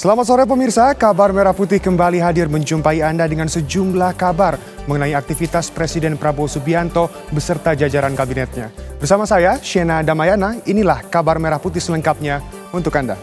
Selamat sore pemirsa, Kabar Merah Putih kembali hadir menjumpai Anda dengan sejumlah kabar mengenai aktivitas Presiden Prabowo Subianto beserta jajaran kabinetnya. Bersama saya, Shena Damayana, inilah Kabar Merah Putih selengkapnya untuk Anda.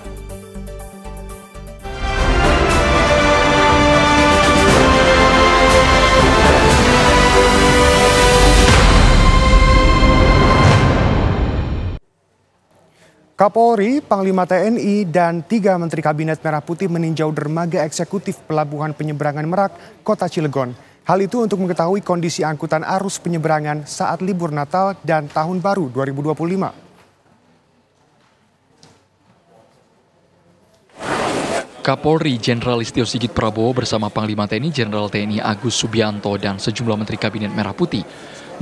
Kapolri, Panglima TNI, dan 3 Menteri Kabinet Merah Putih meninjau dermaga eksekutif Pelabuhan Penyeberangan Merak, Kota Cilegon. Hal itu untuk mengetahui kondisi angkutan arus penyeberangan saat libur Natal dan Tahun Baru 2025. Kapolri Jenderal Listio Sigit Prabowo bersama Panglima TNI Jenderal TNI Agus Subianto dan sejumlah Menteri Kabinet Merah Putih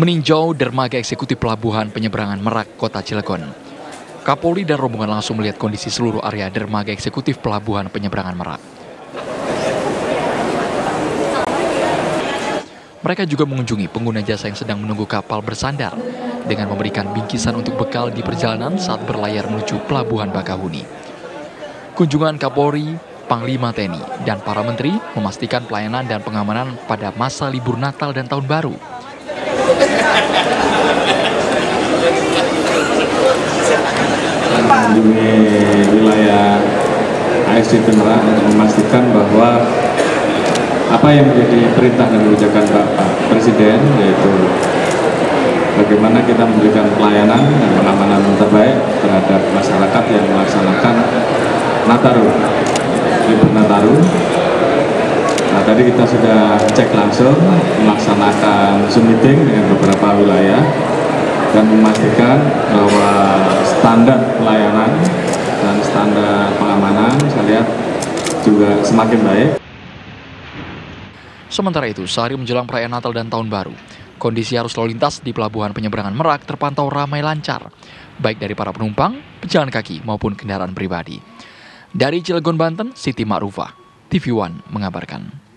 meninjau dermaga eksekutif Pelabuhan Penyeberangan Merak, Kota Cilegon. Kapolri dan rombongan langsung melihat kondisi seluruh area dermaga eksekutif Pelabuhan Penyeberangan Merak. Mereka juga mengunjungi pengguna jasa yang sedang menunggu kapal bersandar dengan memberikan bingkisan untuk bekal di perjalanan saat berlayar menuju Pelabuhan Bakahuni. Kunjungan Kapolri, Panglima TNI, dan para menteri memastikan pelayanan dan pengamanan pada masa libur Natal dan Tahun Baru. Mengunjungi wilayah ASDP Merak untuk memastikan bahwa apa yang menjadi perintah dan kebijakan Bapak Presiden, yaitu bagaimana kita memberikan pelayanan dan pengamanan terbaik terhadap masyarakat yang melaksanakan Nataru, libur Nataru. Nah, tadi kita sudah cek langsung melaksanakan Zoom meeting dengan beberapa wilayah dan memastikan bahwa standar pelayanan dan standar pengamanan saya lihat juga semakin baik. Sementara itu, sehari menjelang perayaan Natal dan Tahun Baru, kondisi arus lalu lintas di Pelabuhan Penyeberangan Merak terpantau ramai lancar, baik dari para penumpang, pejalan kaki maupun kendaraan pribadi. Dari Cilegon, Banten, Siti Ma'rufah, TV One mengabarkan.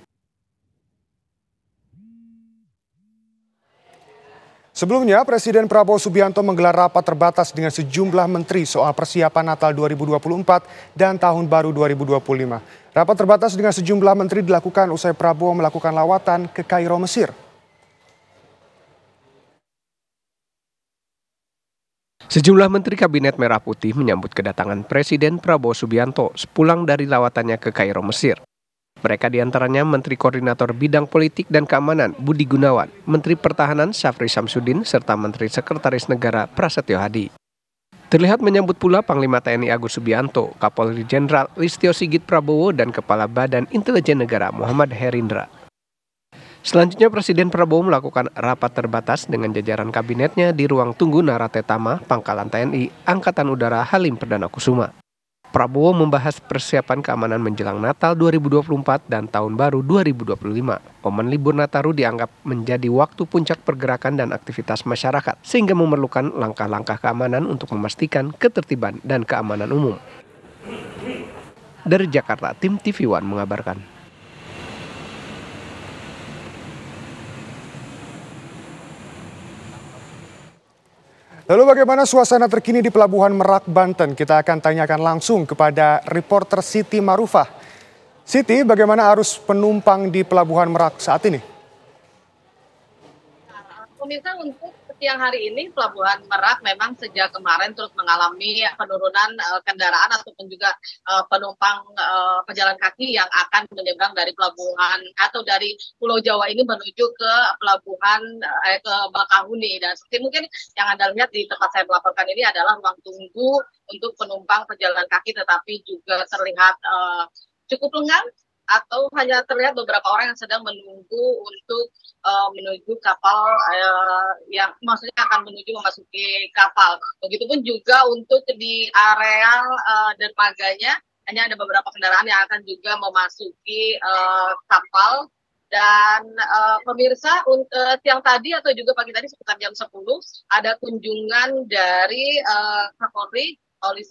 Sebelumnya, Presiden Prabowo Subianto menggelar rapat terbatas dengan sejumlah menteri soal persiapan Natal 2024 dan Tahun Baru 2025. Rapat terbatas dengan sejumlah menteri dilakukan usai Prabowo melakukan lawatan ke Kairo, Mesir. Sejumlah Menteri Kabinet Merah Putih menyambut kedatangan Presiden Prabowo Subianto sepulang dari lawatannya ke Kairo, Mesir. Mereka diantaranya Menteri Koordinator Bidang Politik dan Keamanan Budi Gunawan, Menteri Pertahanan Syafri Samsudin, serta Menteri Sekretaris Negara Prasetyo Hadi. Terlihat menyambut pula Panglima TNI Agus Subianto, Kapolri Jenderal Listio Sigit Prabowo, dan Kepala Badan Intelijen Negara Muhammad Herindra. Selanjutnya Presiden Prabowo melakukan rapat terbatas dengan jajaran kabinetnya di ruang tunggu Naratetama, Pangkalan TNI, Angkatan Udara Halim Perdana Kusuma. Prabowo membahas persiapan keamanan menjelang Natal 2024 dan Tahun Baru 2025. Momen libur Nataru dianggap menjadi waktu puncak pergerakan dan aktivitas masyarakat, sehingga memerlukan langkah-langkah keamanan untuk memastikan ketertiban dan keamanan umum. Dari Jakarta, tim TV One mengabarkan. Lalu bagaimana suasana terkini di Pelabuhan Merak, Banten? Kita akan tanyakan langsung kepada reporter Siti Ma'rufah. Siti, bagaimana arus penumpang di Pelabuhan Merak saat ini? Pemirsa, untuk siang hari ini Pelabuhan Merak memang sejak kemarin terus mengalami penurunan kendaraan ataupun juga penumpang pejalan kaki yang akan menyeberang dari pelabuhan atau dari Pulau Jawa ini menuju ke pelabuhan ke Bakahuni. Dan seperti mungkin yang Anda lihat di tempat saya melaporkan ini adalah ruang tunggu untuk penumpang pejalan kaki, tetapi juga terlihat cukup lengang atau hanya terlihat beberapa orang yang sedang menunggu untuk menuju kapal yang maksudnya akan menuju memasuki kapal. Begitupun juga untuk di areal dermaganya hanya ada beberapa kendaraan yang akan juga memasuki kapal. Dan pemirsa, siang tadi atau juga pagi tadi sekitar jam 10 ada kunjungan dari Kapolri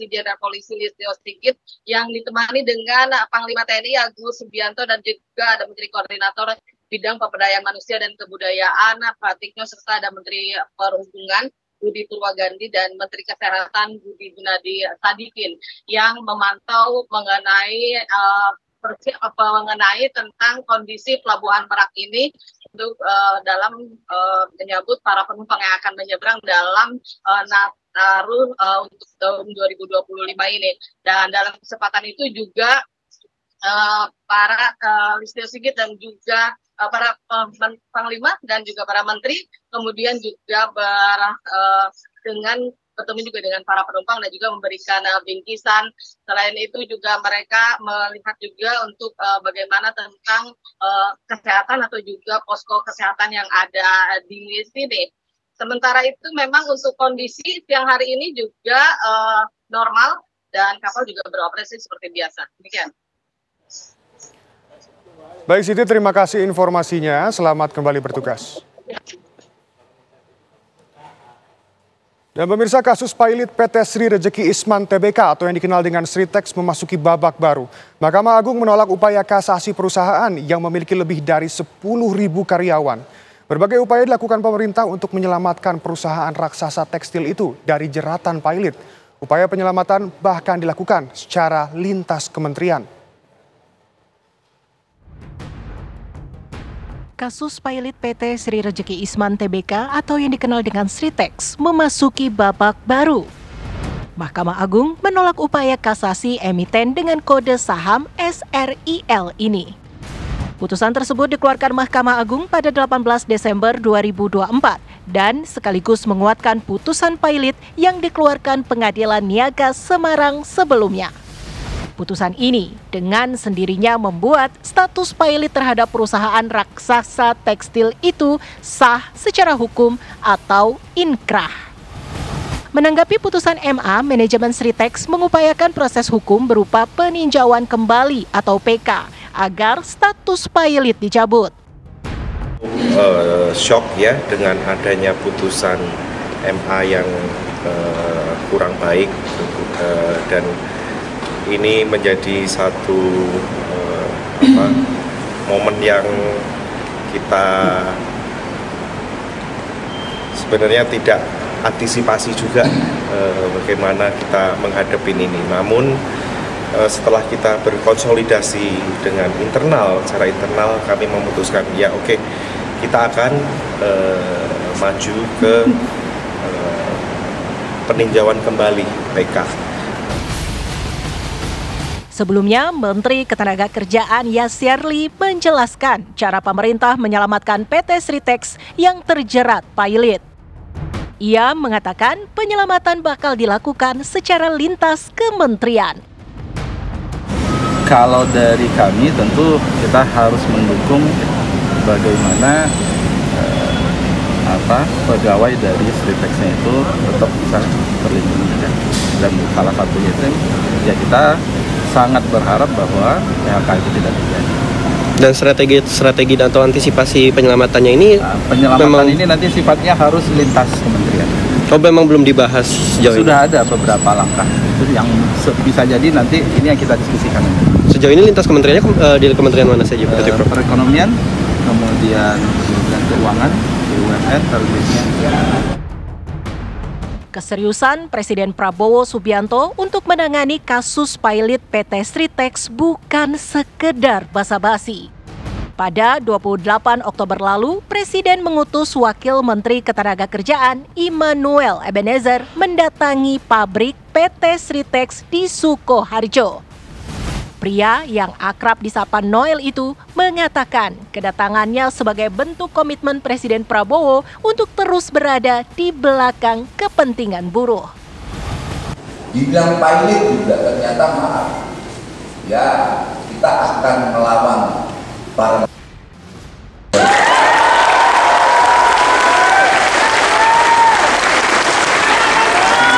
Jenderal Polisi Listio Sigit yang ditemani dengan Panglima TNI Agus Subianto dan juga ada Menteri Koordinator Bidang Pemberdayaan Manusia dan Kebudayaan Pratikno serta ada Menteri Perhubungan Budi Purwagandi dan Menteri Kesehatan Budi Gunadi Sadikin yang memantau mengenai tentang kondisi Pelabuhan Merak ini untuk dalam menyambut para penumpang yang akan menyeberang dalam Nataru untuk tahun 2025 ini. Dan dalam kesempatan itu juga para Listio Sigit dan juga para panglima dan juga para menteri kemudian juga bertemu juga dengan para penumpang dan juga memberikan bingkisan. Selain itu juga mereka melihat juga untuk bagaimana tentang kesehatan atau juga posko kesehatan yang ada di sini. Sementara itu memang untuk kondisi siang hari ini juga normal dan kapal juga beroperasi seperti biasa. Demikian. Baik Siti, terima kasih informasinya. Selamat kembali bertugas. Dan pemirsa, kasus pilot PT Sri Rejeki Isman Tbk atau yang dikenal dengan Sritex memasuki babak baru. Mahkamah Agung menolak upaya kasasi perusahaan yang memiliki lebih dari 10.000 karyawan. Berbagai upaya dilakukan pemerintah untuk menyelamatkan perusahaan raksasa tekstil itu dari jeratan pilot. Upaya penyelamatan bahkan dilakukan secara lintas kementerian. Kasus pilot PT Sri Rejeki Isman Tbk atau yang dikenal dengan Sritex memasuki babak baru. Mahkamah Agung menolak upaya kasasi emiten dengan kode saham SRIL ini. Putusan tersebut dikeluarkan Mahkamah Agung pada 18 Desember 2024 dan sekaligus menguatkan putusan pilot yang dikeluarkan Pengadilan Niaga Semarang sebelumnya. Putusan ini dengan sendirinya membuat status pilot terhadap perusahaan raksasa tekstil itu sah secara hukum atau inkrah. Menanggapi putusan MA, manajemen Sritex mengupayakan proses hukum berupa peninjauan kembali atau PK agar status pilot dicabut. Shock ya dengan adanya putusan MA yang kurang baik dan ini menjadi satu momen yang kita sebenarnya tidak antisipasi juga bagaimana kita menghadapi ini. Namun setelah kita berkonsolidasi dengan secara internal kami memutuskan ya oke, kita akan maju ke peninjauan kembali PK. Sebelumnya, Menteri Ketenagakerjaan Yasirli menjelaskan cara pemerintah menyelamatkan PT Sritex yang terjerat pilot. Ia mengatakan penyelamatan bakal dilakukan secara lintas kementerian. Kalau dari kami tentu kita harus mendukung bagaimana pegawai dari Sritex-nya itu tetap bisa terlindungi. Dan salah satunya itu ya kita sangat berharap bahwa PHK itu tidak terjadi. Dan strategi atau antisipasi penyelamatannya ini ini nanti sifatnya harus lintas kementerian. Oh, memang belum dibahas sejauh ini? Sudah ada beberapa langkah itu yang bisa jadi nanti ini yang kita diskusikan. Sejauh ini lintas kementeriannya di kementerian mana saja? Perekonomian, kemudian keuangan, BUMN, terbitnya. Keseriusan Presiden Prabowo Subianto untuk menangani kasus pilot PT Sritex bukan sekedar basa-basi. Pada 28 Oktober lalu, Presiden mengutus Wakil Menteri Ketenagakerjaan Immanuel Ebenezer mendatangi pabrik PT Sritex di Sukoharjo. Pria yang akrab disapa Noel itu mengatakan kedatangannya sebagai bentuk komitmen Presiden Prabowo untuk terus berada di belakang kepentingan buruh. Dibilang pilot juga ternyata maaf. Ya, kita akan melawan para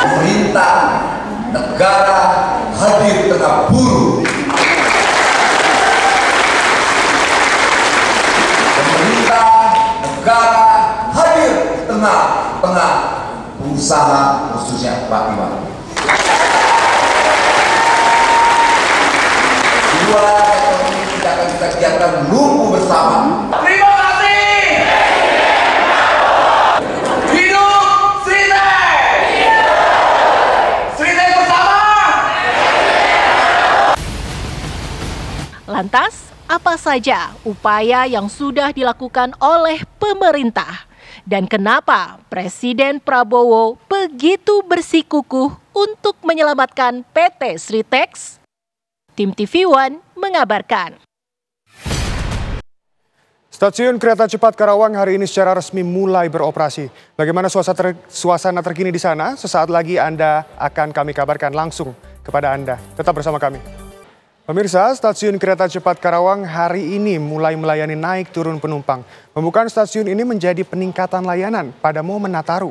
pemerintah negara hadir tengah buruh. Negara hadir di tengah-tengah usaha khususnya Pak Iwan. Dua ekonomi tidak akan kita giatkan lumpuh bersama. Terima kasih. Hidup Sritex. Lantas, apa saja upaya yang sudah dilakukan oleh pemerintah? Dan kenapa Presiden Prabowo begitu bersikukuh untuk menyelamatkan PT Sritex? Tim TV One mengabarkan. Stasiun Kereta Cepat Karawang hari ini secara resmi mulai beroperasi. Bagaimana suasana terkini di sana? Sesaat lagi akan kami kabarkan langsung kepada Anda. Tetap bersama kami. Pemirsa, Stasiun Kereta Cepat Karawang hari ini mulai melayani naik turun penumpang. Pembukaan stasiun ini menjadi peningkatan layanan pada momen Nataru.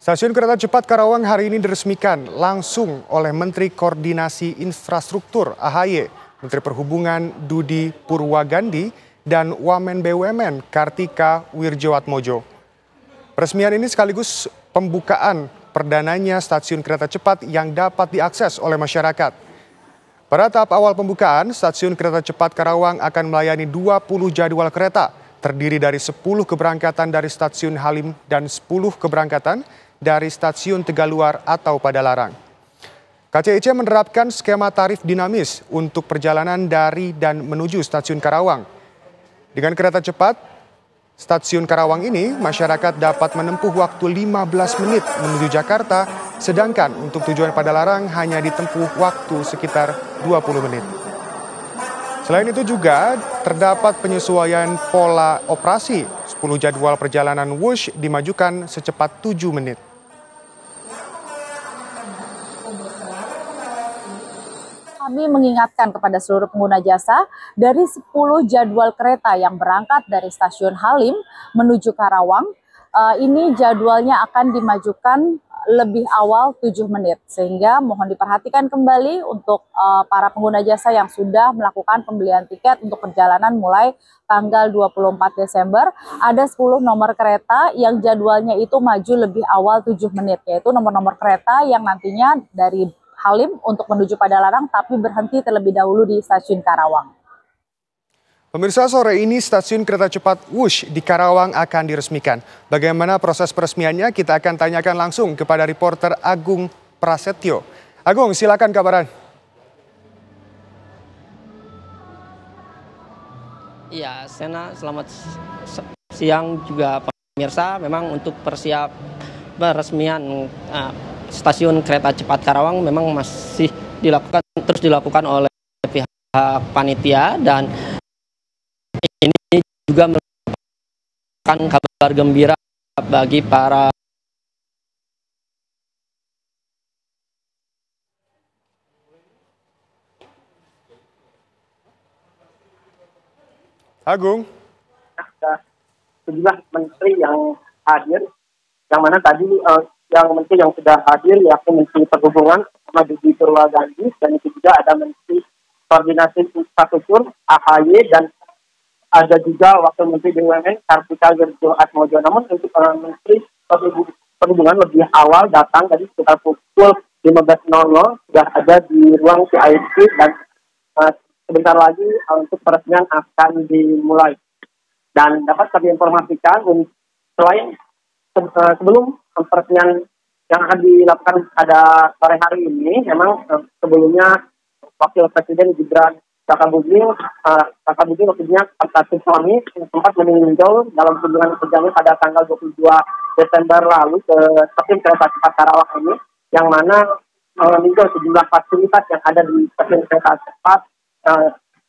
Stasiun Kereta Cepat Karawang hari ini diresmikan langsung oleh Menteri Koordinasi Infrastruktur AHY, Menteri Perhubungan Dudi Purwagandi, dan Wamen BUMN Kartika Wirjoatmojo. Peresmian ini sekaligus pembukaan perdananya stasiun kereta cepat yang dapat diakses oleh masyarakat. Pada tahap awal pembukaan, stasiun kereta cepat Karawang akan melayani 20 jadwal kereta, terdiri dari 10 keberangkatan dari stasiun Halim dan 10 keberangkatan dari stasiun Tegaluar atau Padalarang. KCIC menerapkan skema tarif dinamis untuk perjalanan dari dan menuju stasiun Karawang. Dengan kereta cepat Stasiun Karawang ini, masyarakat dapat menempuh waktu 15 menit menuju Jakarta, sedangkan untuk tujuan Padalarang hanya ditempuh waktu sekitar 20 menit. Selain itu juga terdapat penyesuaian pola operasi, 10 jadwal perjalanan Wush dimajukan secepat 7 menit. Kami mengingatkan kepada seluruh pengguna jasa, dari 10 jadwal kereta yang berangkat dari stasiun Halim menuju Karawang, ini jadwalnya akan dimajukan lebih awal 7 menit. Sehingga mohon diperhatikan kembali untuk para pengguna jasa yang sudah melakukan pembelian tiket untuk perjalanan mulai tanggal 24 Desember. Ada 10 nomor kereta yang jadwalnya itu maju lebih awal 7 menit, yaitu nomor-nomor kereta yang nantinya dari Halim untuk menuju Padalarang tapi berhenti terlebih dahulu di stasiun Karawang. Pemirsa, sore ini stasiun kereta cepat Wush di Karawang akan diresmikan. Bagaimana proses peresmiannya kita akan tanyakan langsung kepada reporter Agung Prasetyo. Agung, silakan kabaran. Iya, Sena, selamat siang juga pemirsa. Memang untuk persiap peresmian Stasiun Kereta Cepat Karawang memang masih terus dilakukan oleh pihak panitia, dan ini juga merupakan kabar gembira bagi para Agung. Sejumlah menteri yang hadir, yang mana tadi yang menteri yang sudah hadir yakni Menteri Perhubungan Dudi Purwagandi, dan itu juga ada Menteri Koordinasi Infrastruktur AHY, dan ada juga Wakil Menteri BUMN Kartika Wirjoatmojo. Namun untuk Menteri Perhubungan lebih awal datang tadi sekitar pukul 15.00 sudah ada di ruang VIP, dan sebentar lagi untuk peresmian akan dimulai. Dan dapat kami informasikan selain sebelum peresmian yang akan dilakukan pada sore hari ini, memang sebelumnya Wakil Presiden Gibran Rakabuming wakilnya Kartika Suami sempat meninjau dalam kunjungan kerjanya pada tanggal 22 Desember lalu ke stasiun kereta cepat Karawang ini, yang mana meninjau sejumlah fasilitas yang ada di stasiun kereta cepat,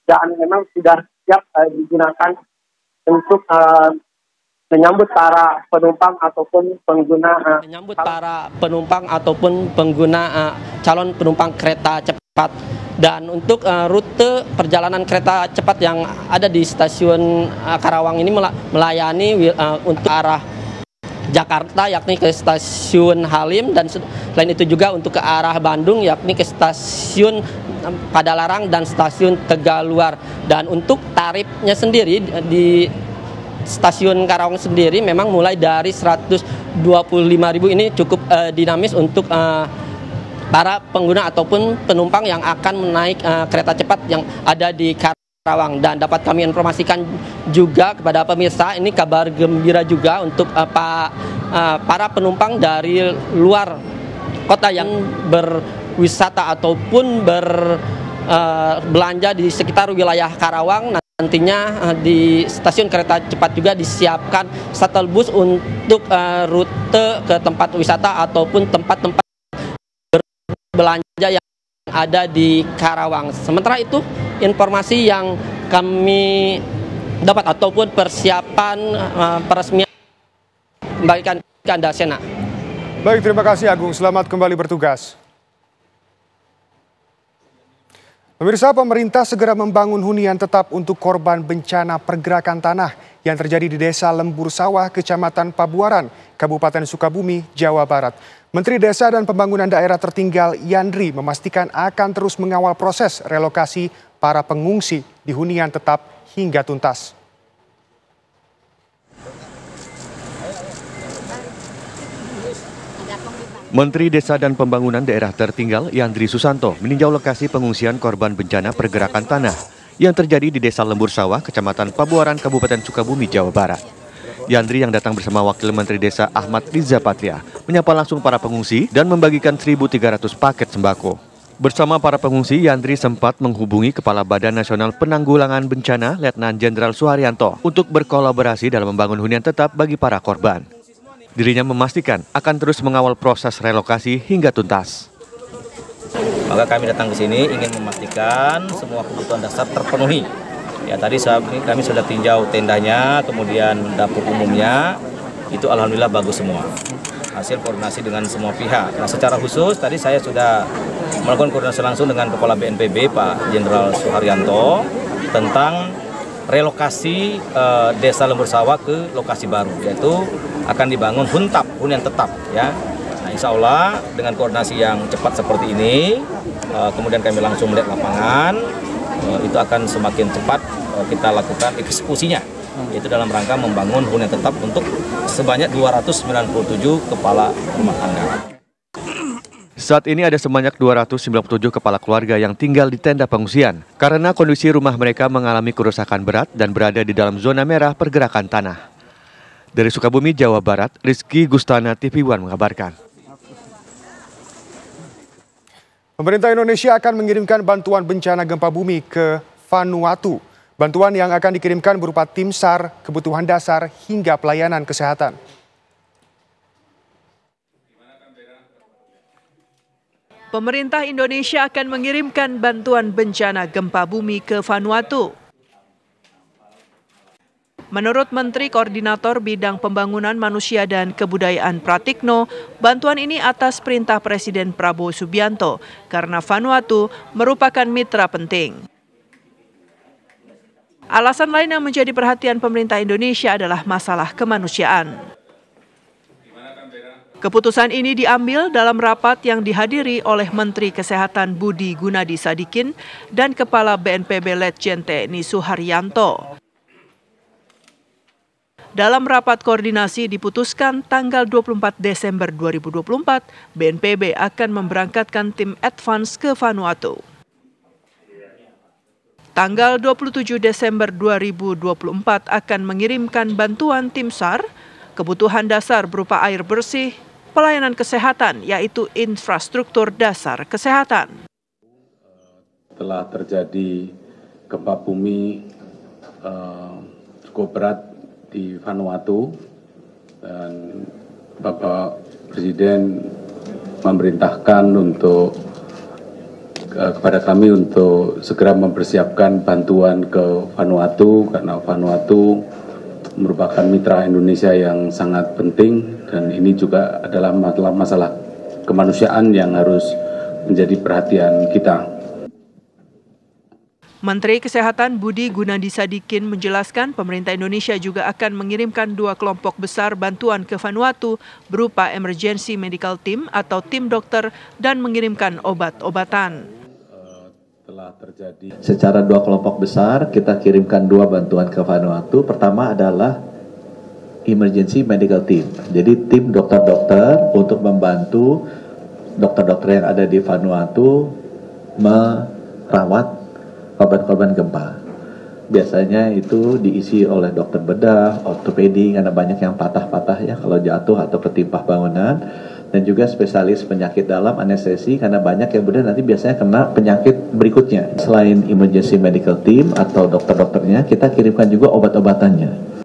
dan memang sudah siap digunakan untuk menyambut para penumpang ataupun pengguna calon penumpang kereta cepat. Dan untuk rute perjalanan kereta cepat yang ada di stasiun Karawang ini melayani untuk arah Jakarta yakni ke stasiun Halim, dan selain itu juga untuk ke arah Bandung yakni ke stasiun Padalarang dan stasiun Tegaluar. Dan untuk tarifnya sendiri di stasiun Karawang sendiri memang mulai dari 125.000 ini cukup dinamis untuk para pengguna ataupun penumpang yang akan menaik kereta cepat yang ada di Karawang. Dan dapat kami informasikan juga kepada pemirsa, ini kabar gembira juga untuk para penumpang dari luar kota yang berwisata ataupun belanja di sekitar wilayah Karawang. Nantinya di stasiun kereta cepat juga disiapkan shuttle bus untuk rute ke tempat wisata ataupun tempat-tempat berbelanja yang ada di Karawang. Sementara itu, informasi yang kami dapat ataupun persiapan peresmian bagikan ke Anda, Sena. Baik, terima kasih Agung. Selamat kembali bertugas. Pemirsa, pemerintah segera membangun hunian tetap untuk korban bencana pergerakan tanah yang terjadi di Desa Lembur Sawah, Kecamatan Pabuaran, Kabupaten Sukabumi, Jawa Barat. Menteri Desa dan Pembangunan Daerah Tertinggal Yandri memastikan akan terus mengawal proses relokasi para pengungsi di hunian tetap hingga tuntas. Menteri Desa dan Pembangunan Daerah Tertinggal Yandri Susanto meninjau lokasi pengungsian korban bencana pergerakan tanah yang terjadi di Desa Lembur Sawah, Kecamatan Pabuaran, Kabupaten Sukabumi, Jawa Barat. Yandri yang datang bersama Wakil Menteri Desa Ahmad Riza Patria menyapa langsung para pengungsi dan membagikan 1.300 paket sembako. Bersama para pengungsi, Yandri sempat menghubungi Kepala Badan Nasional Penanggulangan Bencana Letnan Jenderal Suharyanto untuk berkolaborasi dalam membangun hunian tetap bagi para korban. Dirinya memastikan akan terus mengawal proses relokasi hingga tuntas. Maka kami datang ke sini ingin memastikan semua kebutuhan dasar terpenuhi. Ya, tadi kami sudah tinjau tendanya, kemudian dapur umumnya, itu alhamdulillah bagus semua. Hasil koordinasi dengan semua pihak. Nah, secara khusus tadi saya sudah melakukan koordinasi langsung dengan Kepala BNPB Pak Jenderal Suharyanto tentang relokasi Desa Lembur Sawah ke lokasi baru, yaitu akan dibangun hunian tetap, ya. Nah, insya Allah dengan koordinasi yang cepat seperti ini, kemudian kami langsung melihat lapangan, itu akan semakin cepat kita lakukan eksekusinya, yaitu dalam rangka membangun hunian tetap untuk sebanyak 297 kepala rumah tangga. Saat ini ada sebanyak 297 kepala keluarga yang tinggal di tenda pengungsian karena kondisi rumah mereka mengalami kerusakan berat dan berada di dalam zona merah pergerakan tanah. Dari Sukabumi, Jawa Barat, Rizky Gustana, TV One mengabarkan. Pemerintah Indonesia akan mengirimkan bantuan bencana gempa bumi ke Vanuatu. Bantuan yang akan dikirimkan berupa tim SAR, kebutuhan dasar, hingga pelayanan kesehatan. Pemerintah Indonesia akan mengirimkan bantuan bencana gempa bumi ke Vanuatu. Menurut Menteri Koordinator Bidang Pembangunan Manusia dan Kebudayaan Pratikno, bantuan ini atas perintah Presiden Prabowo Subianto karena Vanuatu merupakan mitra penting. Alasan lain yang menjadi perhatian pemerintah Indonesia adalah masalah kemanusiaan. Keputusan ini diambil dalam rapat yang dihadiri oleh Menteri Kesehatan Budi Gunadi Sadikin dan Kepala BNPB Letjen TNI Suharyanto. Dalam rapat koordinasi diputuskan tanggal 24 Desember 2024, BNPB akan memberangkatkan tim advance ke Vanuatu. Tanggal 27 Desember 2024 akan mengirimkan bantuan tim SAR, kebutuhan dasar berupa air bersih, pelayanan kesehatan yaitu infrastruktur dasar kesehatan. Telah terjadi gempa bumi cukup berat di Vanuatu dan Bapak Presiden memerintahkan untuk kepada kami untuk segera mempersiapkan bantuan ke Vanuatu karena Vanuatu merupakan mitra Indonesia yang sangat penting dan ini juga adalah masalah kemanusiaan yang harus menjadi perhatian kita. Menteri Kesehatan Budi Gunadi Sadikin menjelaskan pemerintah Indonesia juga akan mengirimkan 2 kelompok besar bantuan ke Vanuatu berupa Emergency Medical Team atau tim dokter dan mengirimkan obat-obatan. Secara 2 kelompok besar kita kirimkan 2 bantuan ke Vanuatu. Pertama adalah Emergency Medical Team. Jadi tim dokter-dokter untuk membantu dokter-dokter yang ada di Vanuatu merawat korban-korban gempa. Biasanya itu diisi oleh dokter bedah, ortopedi, karena banyak yang patah-patah ya kalau jatuh atau ketimpa bangunan. dan juga spesialis penyakit dalam, anestesi, karena banyak yang benar nanti biasanya kena penyakit berikutnya. Selain emergency medical team atau dokter-dokternya, kita kirimkan juga obat-obatannya.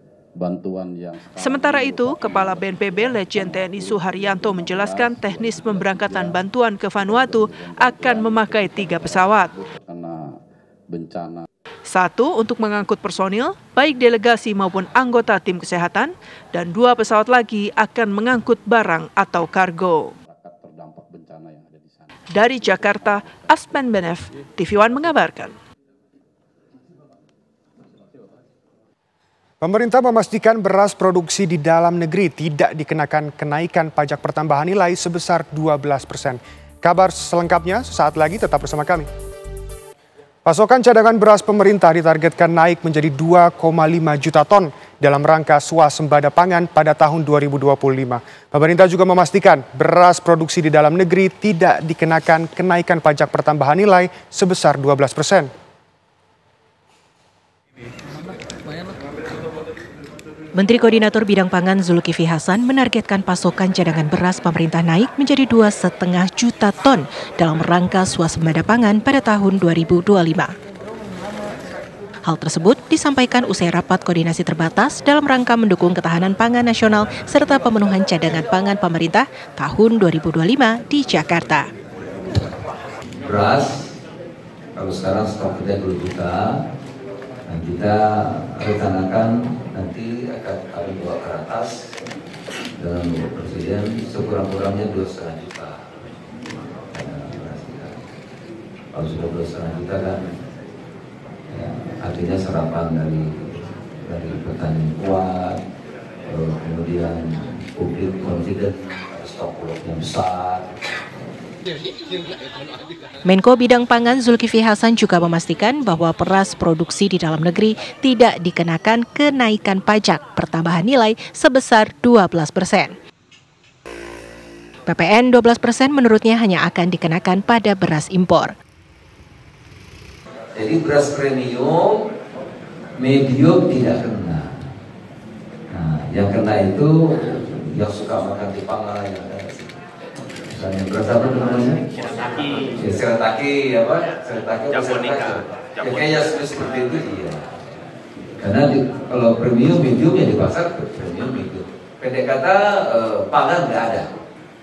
Sementara itu, Kepala BNPB Letjen TNI Suharyanto menjelaskan teknis pemberangkatan bantuan ke Vanuatu akan memakai 3 pesawat. 1 untuk mengangkut personil, baik delegasi maupun anggota tim kesehatan, dan 2 pesawat lagi akan mengangkut barang atau kargo. Dari Jakarta, Aspen Benef, TV One mengabarkan. Pemerintah memastikan beras produksi di dalam negeri tidak dikenakan kenaikan pajak pertambahan nilai sebesar 12%. Kabar selengkapnya sesaat lagi, tetap bersama kami. Pasokan cadangan beras pemerintah ditargetkan naik menjadi 2,5 juta ton dalam rangka swasembada pangan pada tahun 2025. Pemerintah juga memastikan beras produksi di dalam negeri tidak dikenakan kenaikan pajak pertambahan nilai sebesar 12%. Menteri Koordinator Bidang Pangan Zulkifli Hasan menargetkan pasokan cadangan beras pemerintah naik menjadi 2,5 juta ton dalam rangka swasembada pangan pada tahun 2025. Hal tersebut disampaikan usai rapat koordinasi terbatas dalam rangka mendukung ketahanan pangan nasional serta pemenuhan cadangan pangan pemerintah tahun 2025 di Jakarta. Beras, kalau sekarang stok kita 2 juta, dan kita rencanakan nanti akan kami bawa ke atas dalam Bapak Presiden sekurang-kurangnya 2,5 juta. Kalau sudah 2,5 juta kan ya, artinya serapan dari petani kuat, kemudian publik confident, stok bulognya besar. Menko Bidang Pangan Zulkifli Hasan juga memastikan bahwa beras produksi di dalam negeri tidak dikenakan kenaikan pajak pertambahan nilai sebesar 12%. PPN 12% menurutnya hanya akan dikenakan pada beras impor. Jadi beras premium, medium tidak kena. Nah, yang kena itu yang suka makan di pangan, yang misalnya beras apa namanya? Serataki apa? Serataki apa Japonica. Ya kayak seperti itu iya. Karena kalau premium medium ya di pasar premium medium. Pendek kata pangan nggak ada.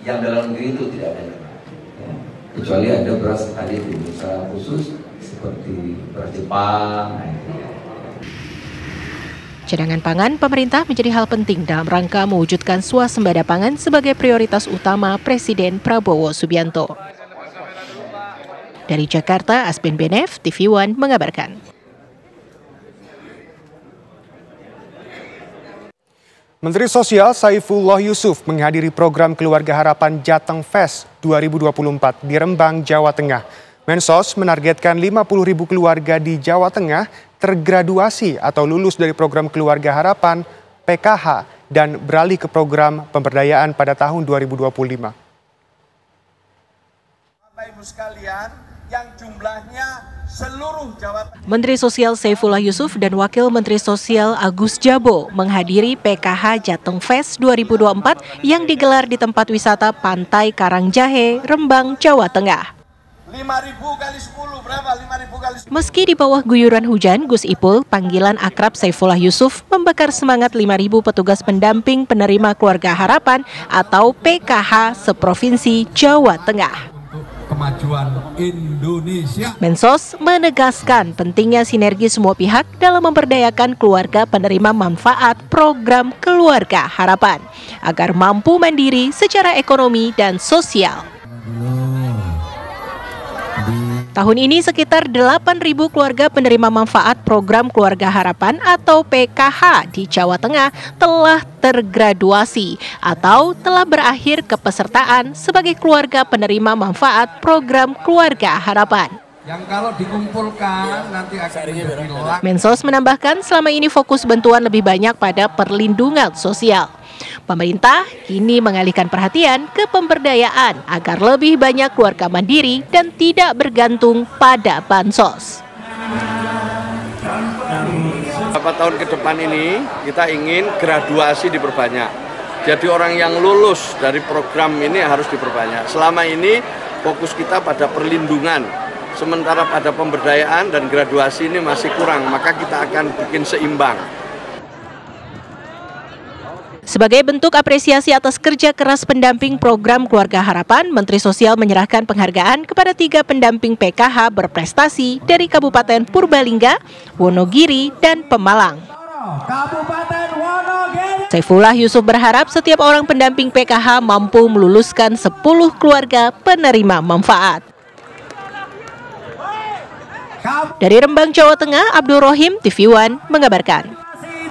Yang dalam negeri itu tidak ada. Ya. Kecuali ada beras tadi di usaha khusus seperti beras Jepang. Cadangan pangan pemerintah menjadi hal penting dalam rangka mewujudkan swasembada pangan sebagai prioritas utama Presiden Prabowo Subianto. Dari Jakarta, Aspen Benef, TV One mengabarkan. Menteri Sosial Saifullah Yusuf menghadiri program Keluarga Harapan Jateng Fest 2024 di Rembang, Jawa Tengah. Mensos menargetkan 50.000 keluarga di Jawa Tengah tergraduasi atau lulus dari program Keluarga Harapan PKH dan beralih ke program pemberdayaan pada tahun 2025. Bapak Ibu sekalian, yang jumlahnya seluruh Jawa Tengah. Menteri Sosial Saifullah Yusuf dan Wakil Menteri Sosial Agus Jabo menghadiri PKH Jateng Fest 2024 yang digelar di tempat wisata Pantai Karangjahe, Rembang, Jawa Tengah. 5.000 kali 10 berapa? 5.000 kali 10. Meski di bawah guyuran hujan, Gus Ipul, panggilan akrab Saifullah Yusuf, membakar semangat 5.000 petugas pendamping penerima Keluarga Harapan atau PKH seprovinsi Jawa Tengah. Kemajuan Indonesia. Mensos menegaskan pentingnya sinergi semua pihak dalam memberdayakan keluarga penerima manfaat program Keluarga Harapan agar mampu mandiri secara ekonomi dan sosial. Tahun ini sekitar 8.000 keluarga penerima manfaat program Keluarga Harapan atau PKH di Jawa Tengah telah tergraduasi atau telah berakhir kepesertaan sebagai keluarga penerima manfaat program Keluarga Harapan. Yang kalau dikumpulkan nanti akan menjadi. Mensos menambahkan selama ini fokus bantuan lebih banyak pada perlindungan sosial. Pemerintah kini mengalihkan perhatian ke pemberdayaan agar lebih banyak keluarga mandiri dan tidak bergantung pada bansos. Beberapa tahun ke depan ini kita ingin graduasi diperbanyak. Jadi orang yang lulus dari program ini harus diperbanyak. Selama ini fokus kita pada perlindungan, sementara pada pemberdayaan dan graduasi ini masih kurang, maka kita akan bikin seimbang. Sebagai bentuk apresiasi atas kerja keras pendamping program Keluarga Harapan, Menteri Sosial menyerahkan penghargaan kepada 3 pendamping PKH berprestasi dari Kabupaten Purbalingga, Wonogiri, dan Pemalang. Saifullah Yusuf berharap setiap orang pendamping PKH mampu meluluskan 10 keluarga penerima manfaat. Dari Rembang, Jawa Tengah, Abdul Rohim, TV One mengabarkan.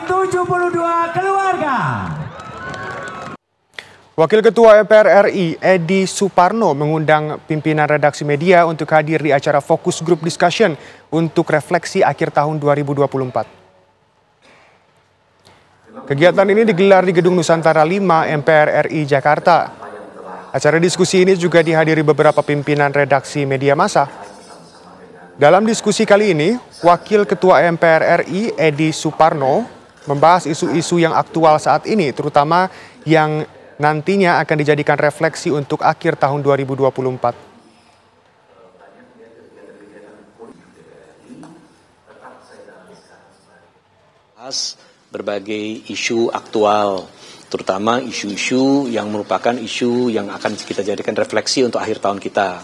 72 keluarga. Wakil Ketua MPR RI, Edi Suparno, mengundang pimpinan redaksi media untuk hadir di acara Focus Group Discussion untuk refleksi akhir tahun 2024. Kegiatan ini digelar di Gedung Nusantara 5 MPR RI Jakarta. Acara diskusi ini juga dihadiri beberapa pimpinan redaksi media massa. Dalam diskusi kali ini, Wakil Ketua MPR RI, Edi Suparno, membahas isu-isu yang aktual saat ini, terutama yang nantinya akan dijadikan refleksi untuk akhir tahun 2024. Berbagai isu aktual, terutama isu-isu yang merupakan isu yang akan kita jadikan refleksi untuk akhir tahun kita.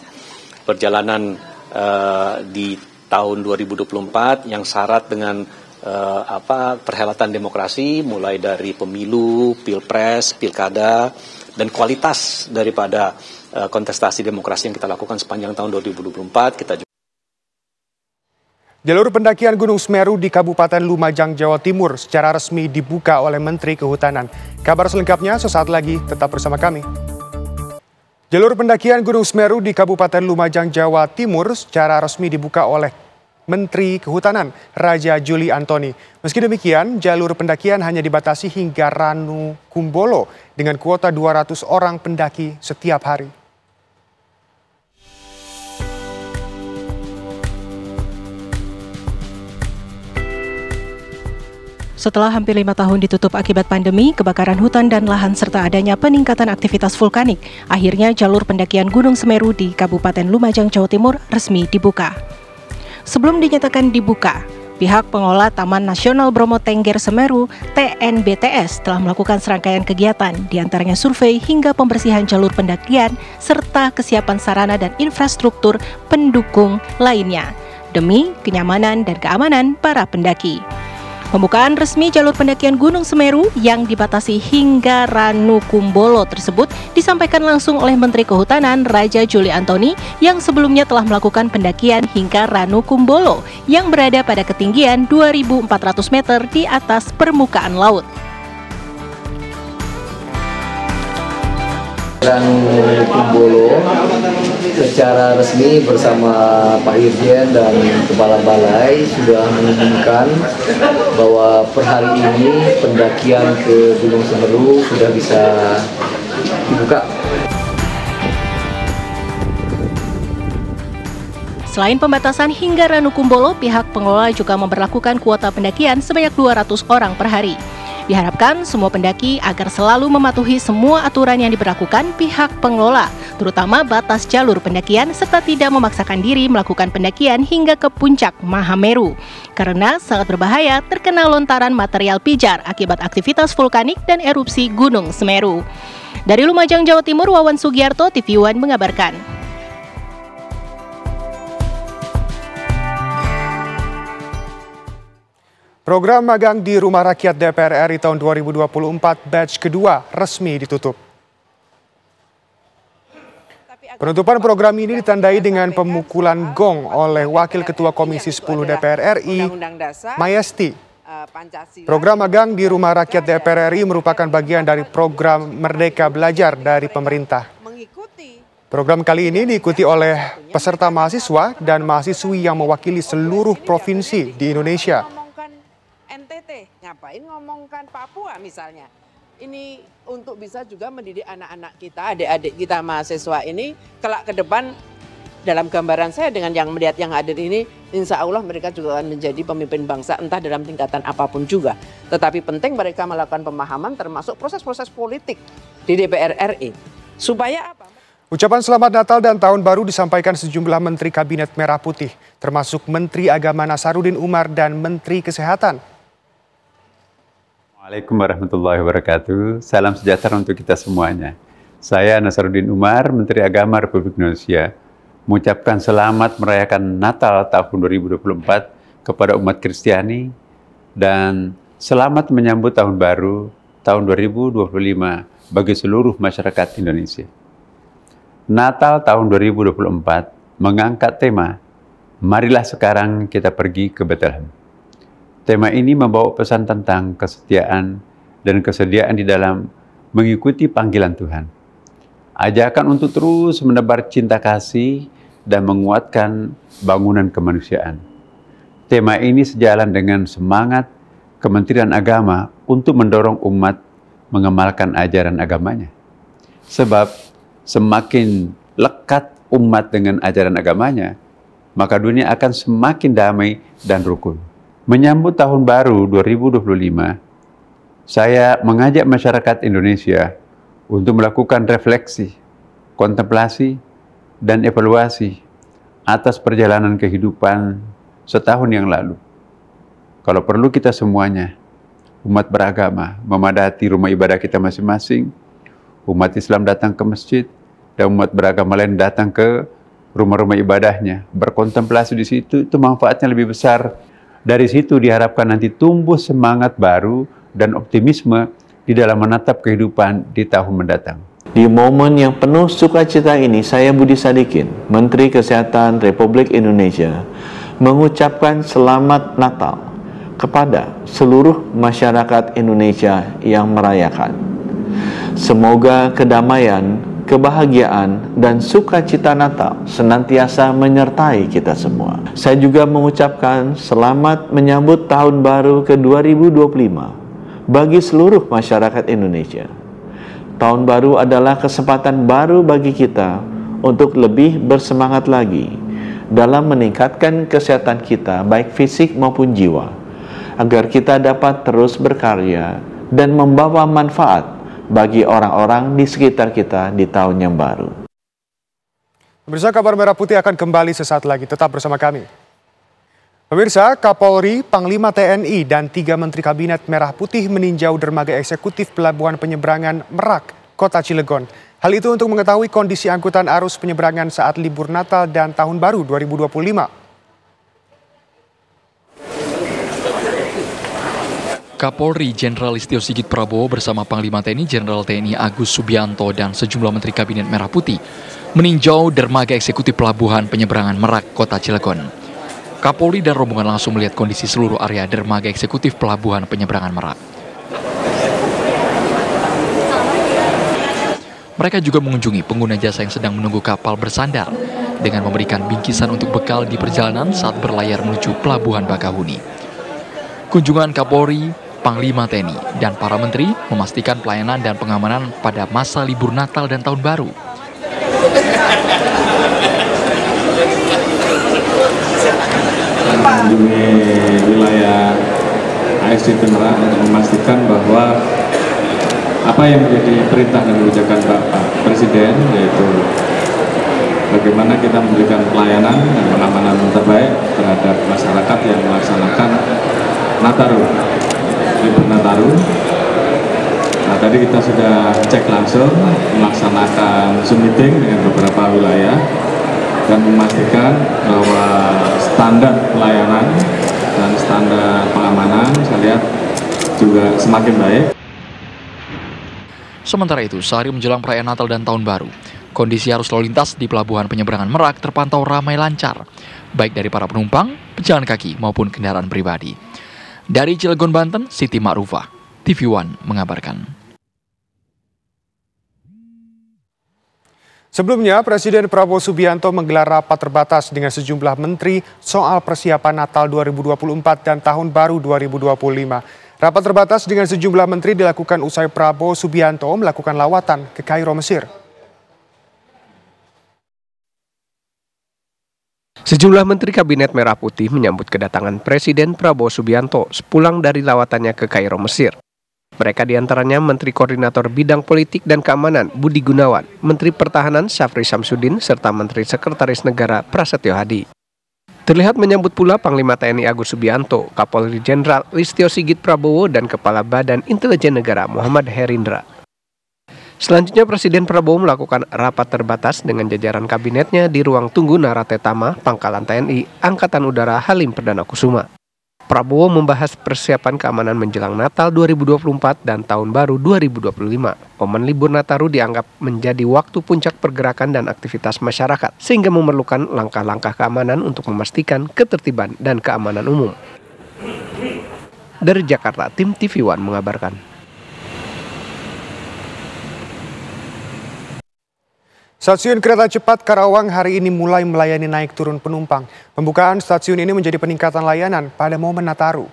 Perjalanan di tahun 2024 yang syarat dengan perhelatan demokrasi, mulai dari pemilu, pilpres, pilkada, dan kualitas daripada kontestasi demokrasi yang kita lakukan sepanjang tahun 2024. Kita juga Jalur pendakian Gunung Semeru di Kabupaten Lumajang, Jawa Timur secara resmi dibuka oleh Menteri Kehutanan. Kabar selengkapnya sesaat lagi, tetap bersama kami. Jalur pendakian Gunung Semeru di Kabupaten Lumajang, Jawa Timur secara resmi dibuka oleh Menteri Kehutanan Raja Juli Antoni. Meski demikian, jalur pendakian hanya dibatasi hingga Ranu Kumbolo dengan kuota 200 orang pendaki setiap hari. Setelah hampir 5 tahun ditutup akibat pandemi, kebakaran hutan dan lahan serta adanya peningkatan aktivitas vulkanik, akhirnya jalur pendakian Gunung Semeru di Kabupaten Lumajang, Jawa Timur resmi dibuka. Sebelum dinyatakan dibuka, pihak pengelola Taman Nasional Bromo Tengger Semeru (TNBTS) telah melakukan serangkaian kegiatan, diantaranya survei hingga pembersihan jalur pendakian serta kesiapan sarana dan infrastruktur pendukung lainnya demi kenyamanan dan keamanan para pendaki. Pembukaan resmi jalur pendakian Gunung Semeru yang dibatasi hingga Ranu Kumbolo tersebut disampaikan langsung oleh Menteri Kehutanan Raja Juli Antoni yang sebelumnya telah melakukan pendakian hingga Ranu Kumbolo yang berada pada ketinggian 2.400 meter di atas permukaan laut. Ranu Kumbolo secara resmi bersama Pak Irjen dan Kepala Balai sudah mengumumkan bahwa per hari ini pendakian ke Gunung Semeru sudah bisa dibuka. Selain pembatasan hingga Ranu Kumbolo, pihak pengelola juga memberlakukan kuota pendakian sebanyak 200 orang per hari. Diharapkan semua pendaki agar selalu mematuhi semua aturan yang diberlakukan pihak pengelola, terutama batas jalur pendakian serta tidak memaksakan diri melakukan pendakian hingga ke puncak Mahameru, karena sangat berbahaya terkena lontaran material pijar akibat aktivitas vulkanik dan erupsi Gunung Semeru. Dari Lumajang, Jawa Timur, Wawan Sugiarto, TV One mengabarkan. Program magang di Rumah Rakyat DPR RI tahun 2024 batch kedua resmi ditutup. Penutupan program ini ditandai dengan pemukulan gong oleh Wakil Ketua Komisi 10 DPR RI, Mayesti. Program magang di Rumah Rakyat DPR RI merupakan bagian dari program Merdeka Belajar dari pemerintah. Program kali ini diikuti oleh peserta mahasiswa dan mahasiswi yang mewakili seluruh provinsi di Indonesia. Ngapain ngomongkan Papua misalnya. Ini untuk bisa juga mendidik anak-anak kita, adik-adik kita mahasiswa ini kelak ke depan dalam gambaran saya dengan yang melihat yang hadir ini, insya Allah mereka juga akan menjadi pemimpin bangsa entah dalam tingkatan apapun juga. Tetapi penting mereka melakukan pemahaman termasuk proses-proses politik di DPR RI. Supaya apa? Ucapan selamat Natal dan Tahun Baru disampaikan sejumlah Menteri Kabinet Merah Putih, termasuk Menteri Agama Nasaruddin Umar dan Menteri Kesehatan. Assalamualaikum warahmatullahi wabarakatuh. Salam sejahtera untuk kita semuanya. Saya Nasaruddin Umar, Menteri Agama Republik Indonesia, mengucapkan selamat merayakan Natal tahun 2024 kepada umat Kristiani dan selamat menyambut Tahun Baru tahun 2025 bagi seluruh masyarakat Indonesia. Natal tahun 2024 mengangkat tema, marilah sekarang kita pergi ke Bethlehem. Tema ini membawa pesan tentang kesetiaan dan kesediaan di dalam mengikuti panggilan Tuhan. Ajakan untuk terus menebar cinta kasih dan menguatkan bangunan kemanusiaan. Tema ini sejalan dengan semangat Kementerian Agama untuk mendorong umat mengamalkan ajaran agamanya. Sebab semakin lekat umat dengan ajaran agamanya, maka dunia akan semakin damai dan rukun. Menyambut Tahun Baru 2025, saya mengajak masyarakat Indonesia untuk melakukan refleksi, kontemplasi, dan evaluasi atas perjalanan kehidupan setahun yang lalu. Kalau perlu kita semuanya, umat beragama, memadati rumah ibadah kita masing-masing, umat Islam datang ke masjid, dan umat beragama lain datang ke rumah-rumah ibadahnya, berkontemplasi di situ, itu manfaatnya lebih besar. Dari situ diharapkan nanti tumbuh semangat baru dan optimisme di dalam menatap kehidupan di tahun mendatang. Di momen yang penuh sukacita ini, saya Budi Sadikin, Menteri Kesehatan Republik Indonesia, mengucapkan selamat Natal kepada seluruh masyarakat Indonesia yang merayakan. Semoga kedamaian, kebahagiaan, dan sukacita Natal senantiasa menyertai kita semua. Saya juga mengucapkan selamat menyambut Tahun Baru ke-2025 bagi seluruh masyarakat Indonesia. Tahun baru adalah kesempatan baru bagi kita untuk lebih bersemangat lagi dalam meningkatkan kesehatan kita, baik fisik maupun jiwa, agar kita dapat terus berkarya dan membawa manfaat bagi orang-orang di sekitar kita di tahun yang baru. Pemirsa, Kabar Merah Putih akan kembali sesaat lagi. Tetap bersama kami. Pemirsa, Kapolri, Panglima TNI, dan 3 Menteri Kabinet Merah Putih meninjau dermaga eksekutif Pelabuhan Penyeberangan Merak, Kota Cilegon. Hal itu untuk mengetahui kondisi angkutan arus penyeberangan saat libur Natal dan Tahun Baru 2025. Kapolri Jenderal Listio Sigit Prabowo bersama Panglima TNI Jenderal TNI Agus Subianto dan sejumlah Menteri Kabinet Merah Putih meninjau dermaga eksekutif Pelabuhan Penyeberangan Merak, Kota Cilegon. Kapolri dan rombongan langsung melihat kondisi seluruh area dermaga eksekutif Pelabuhan Penyeberangan Merak. Mereka juga mengunjungi pengguna jasa yang sedang menunggu kapal bersandar dengan memberikan bingkisan untuk bekal di perjalanan saat berlayar menuju Pelabuhan Bakahuni. Kunjungan Kapolri, Panglima TNI, dan para menteri memastikan pelayanan dan pengamanan pada masa libur Natal dan Tahun Baru. Mengunjungi wilayah ASDP Merak untuk memastikan bahwa apa yang menjadi perintah dan kebijakan Bapak Presiden, yaitu bagaimana kita memberikan pelayanan dan pengamanan terbaik terhadap masyarakat yang melaksanakan Nataru, libur Nataru. Nah, tadi kita sudah cek langsung, melaksanakan Zoom meeting dengan beberapa wilayah dan memastikan bahwa standar pelayanan dan standar pengamanan saya lihat juga semakin baik. Sementara itu, sehari menjelang perayaan Natal dan Tahun Baru, kondisi arus lalu lintas di Pelabuhan Penyeberangan Merak terpantau ramai lancar, baik dari para penumpang, pejalan kaki, maupun kendaraan pribadi. Dari Cilegon, Banten, Siti Ma'rufah, TV One mengabarkan. Sebelumnya, Presiden Prabowo Subianto menggelar rapat terbatas dengan sejumlah menteri soal persiapan Natal 2024 dan Tahun Baru 2025. Rapat terbatas dengan sejumlah menteri dilakukan usai Prabowo Subianto melakukan lawatan ke Kairo, Mesir. Sejumlah Menteri Kabinet Merah Putih menyambut kedatangan Presiden Prabowo Subianto sepulang dari lawatannya ke Kairo, Mesir. Mereka diantaranya Menteri Koordinator Bidang Politik dan Keamanan Budi Gunawan, Menteri Pertahanan Syafri Samsudin, serta Menteri Sekretaris Negara Prasetyo Hadi. Terlihat menyambut pula Panglima TNI Agus Subianto, Kapolri Jenderal Listio Sigit Prabowo, dan Kepala Badan Intelijen Negara Muhammad Herindra. Selanjutnya Presiden Prabowo melakukan rapat terbatas dengan jajaran kabinetnya di ruang tunggu Naratetama, Pangkalan TNI, Angkatan Udara Halim Perdana Kusuma. Prabowo membahas persiapan keamanan menjelang Natal 2024 dan Tahun Baru 2025. Momen libur Nataru dianggap menjadi waktu puncak pergerakan dan aktivitas masyarakat, sehingga memerlukan langkah-langkah keamanan untuk memastikan ketertiban dan keamanan umum. Dari Jakarta, tim TV One mengabarkan. Stasiun kereta cepat Karawang hari ini mulai melayani naik turun penumpang. Pembukaan stasiun ini menjadi peningkatan layanan pada momen Nataru.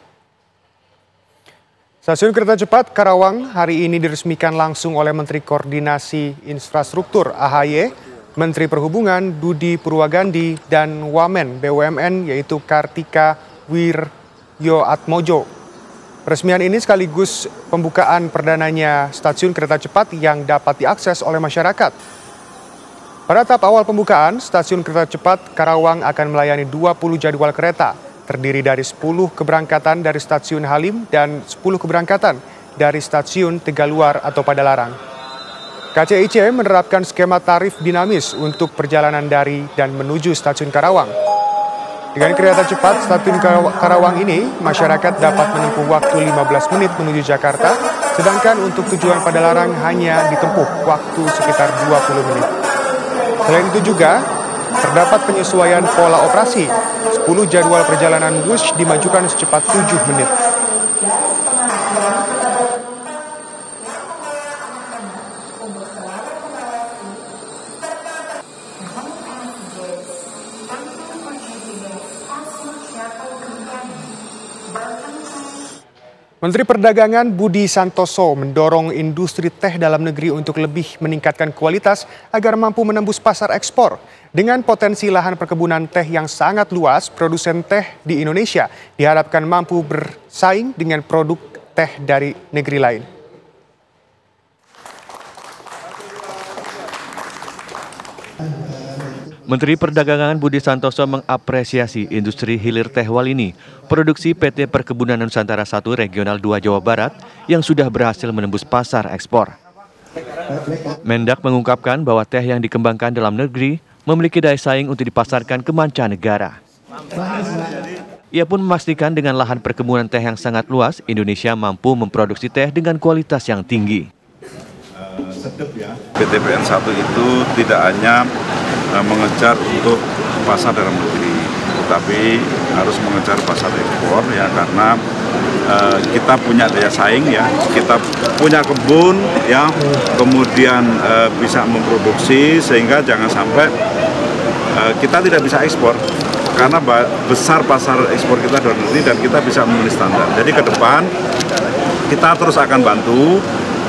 Stasiun kereta cepat Karawang hari ini diresmikan langsung oleh Menteri Koordinasi Infrastruktur AHY, Menteri Perhubungan Budi Purwagandi, dan Wamen BUMN yaitu Kartika Wirjoatmojo. Peresmian ini sekaligus pembukaan perdananya stasiun kereta cepat yang dapat diakses oleh masyarakat. Pada tahap awal pembukaan, stasiun kereta cepat Karawang akan melayani 20 jadwal kereta, terdiri dari 10 keberangkatan dari stasiun Halim dan 10 keberangkatan dari stasiun Tegaluar atau Padalarang. KCIC menerapkan skema tarif dinamis untuk perjalanan dari dan menuju stasiun Karawang. Dengan kereta cepat stasiun Karawang ini, masyarakat dapat menempuh waktu 15 menit menuju Jakarta, sedangkan untuk tujuan Padalarang hanya ditempuh waktu sekitar 20 menit. Selain itu juga, terdapat penyesuaian pola operasi. 10 jadwal perjalanan Wush dimajukan secepat 7 menit. Menteri Perdagangan Budi Santoso mendorong industri teh dalam negeri untuk lebih meningkatkan kualitas agar mampu menembus pasar ekspor. Dengan potensi lahan perkebunan teh yang sangat luas, produsen teh di Indonesia diharapkan mampu bersaing dengan produk teh dari negeri lain. Menteri Perdagangan Budi Santoso mengapresiasi industri hilir teh Walini, produksi PT Perkebunan Nusantara 1 Regional 2 Jawa Barat yang sudah berhasil menembus pasar ekspor. Mendak mengungkapkan bahwa teh yang dikembangkan dalam negeri memiliki daya saing untuk dipasarkan ke mancanegara. Ia pun memastikan dengan lahan perkebunan teh yang sangat luas, Indonesia mampu memproduksi teh dengan kualitas yang tinggi. PTPN 1 itu tidak hanya mengejar untuk pasar dalam negeri, tetapi harus mengejar pasar ekspor ya, karena kita punya daya saing ya, kita punya kebun ya, kemudian bisa memproduksi sehingga jangan sampai kita tidak bisa ekspor karena besar pasar ekspor kita dalam negeri dan kita bisa memenuhi standar. Jadi ke depan kita terus akan bantu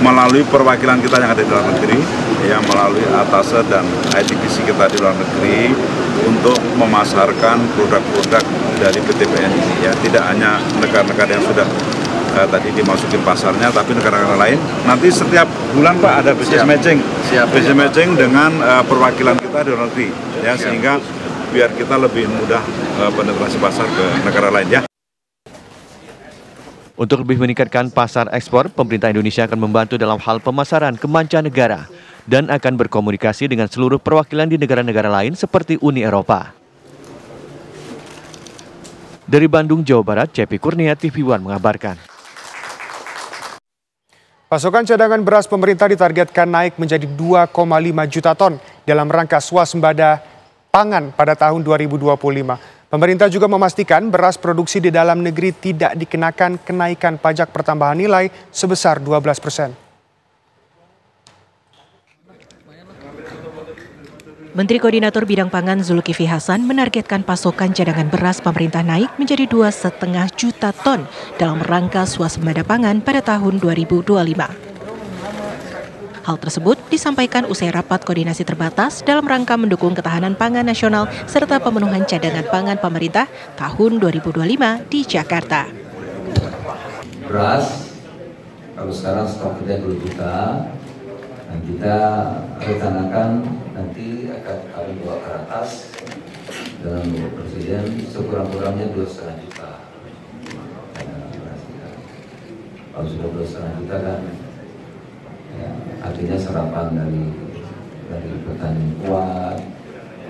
melalui perwakilan kita yang ada di luar negeri, yang melalui Atase dan ITPC kita di luar negeri untuk memasarkan produk-produk dari PTPN ini ya, tidak hanya negara-negara yang sudah tadi dimasukin pasarnya, tapi negara-negara lain. Nanti setiap bulan Pak ada business matching, business matching dengan perwakilan kita di luar negeri ya, sehingga biar kita lebih mudah penetrasi pasar ke negara lain ya. Untuk lebih meningkatkan pasar ekspor, pemerintah Indonesia akan membantu dalam hal pemasaran ke mancanegara dan akan berkomunikasi dengan seluruh perwakilan di negara-negara lain seperti Uni Eropa. Dari Bandung, Jawa Barat, Cepi Kurnia, TV One mengabarkan. Pasokan cadangan beras pemerintah ditargetkan naik menjadi 2,5 juta ton dalam rangka swasembada pangan pada tahun 2025. Pemerintah juga memastikan beras produksi di dalam negeri tidak dikenakan kenaikan pajak pertambahan nilai sebesar 12%. Menteri Koordinator Bidang Pangan Zulkifli Hasan menargetkan pasokan cadangan beras pemerintah naik menjadi 2,5 juta ton dalam rangka swasembada pangan pada tahun 2025. Hal tersebut disampaikan usai rapat koordinasi terbatas dalam rangka mendukung ketahanan pangan nasional serta pemenuhan cadangan pangan pemerintah tahun 2025 di Jakarta. Beras, kalau sekarang stok kita 2 juta, dan kita rencanakan nanti akan kami bawa ke atas dalam Bapak Presiden sekurang-kurangnya 2,5 juta. Kalau sudah 2,5 juta kan, ya, artinya serapan dari petani kuat,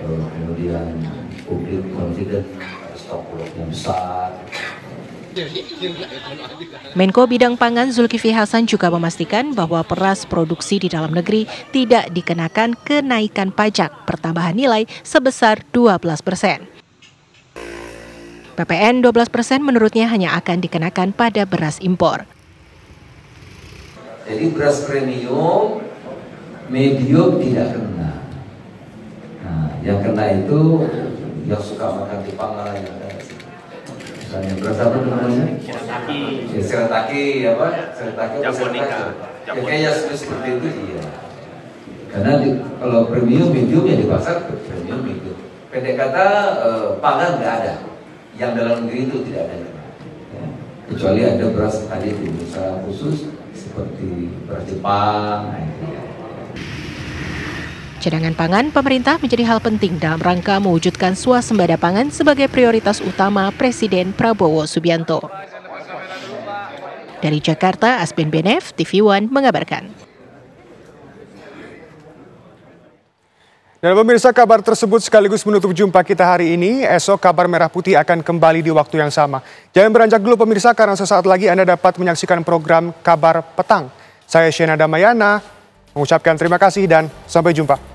kemudian publik confident, stok bulognya besar. Menko Bidang Pangan Zulkifli Hasan juga memastikan bahwa beras produksi di dalam negeri tidak dikenakan kenaikan pajak pertambahan nilai sebesar 12%. PPN 12% menurutnya hanya akan dikenakan pada beras impor. Jadi beras premium, medium tidak kena. Nah, yang kena itu yang suka makan di Pangan, misalnya beras apa namanya? Serataki apa? Serataki apa Japonica. Ya kayak seperti itu iya. Karena kalau premium medium ya di pasar premium medium. Pendek kata pangan nggak ada. Yang dalam negeri itu tidak ada. Ya. Kecuali ada beras tadi di usaha khusus seperti beras Jepang. Cadangan pangan pemerintah menjadi hal penting dalam rangka mewujudkan swasembada pangan sebagai prioritas utama Presiden Prabowo Subianto. Dari Jakarta, Asbin Benef, TV One mengabarkan. Dan pemirsa, kabar tersebut sekaligus menutup jumpa kita hari ini. Esok Kabar Merah Putih akan kembali di waktu yang sama. Jangan beranjak dulu pemirsa, karena sesaat lagi Anda dapat menyaksikan program Kabar Petang. Saya Shena Damayana mengucapkan terima kasih dan sampai jumpa.